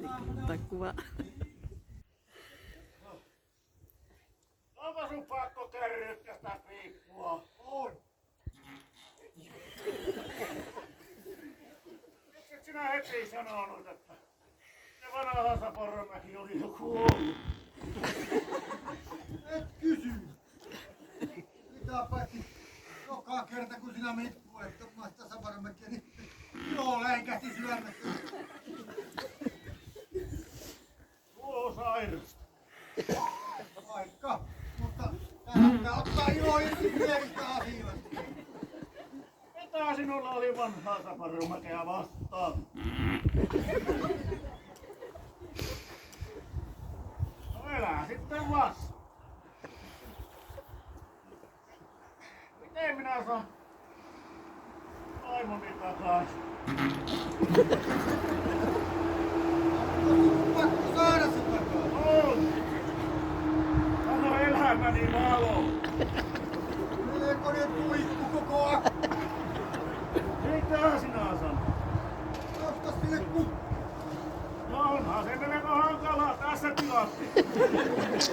Ottaa kuva. Onko sun pakko kärryttää sitä piippua? On. Miksi et sinä heti sanonut, että se vanha Saparomäki oli joku ollut? Et kysy. Mitä paitsi joka kerta kun sinä menit puettomaan sitä Saparomäkiä, niin joo läikähti sydämestä. Tuo sairasta. Vaikka, mutta tähän pitää ottaa ilo irti pienistä asioista. Mitä sinulla oli vanhaa Saparomäkeä vastaan? No elää sitten vasta. Miten minä saan vaimoni takaisin? Onko pakko saada se takaisin? On! Sano elämäni valo! Melkoinen tuikku koko akku. Mitä sinä sanot? Osta sille kukku. No onhan se melko hankalaa tässä tilanteessa.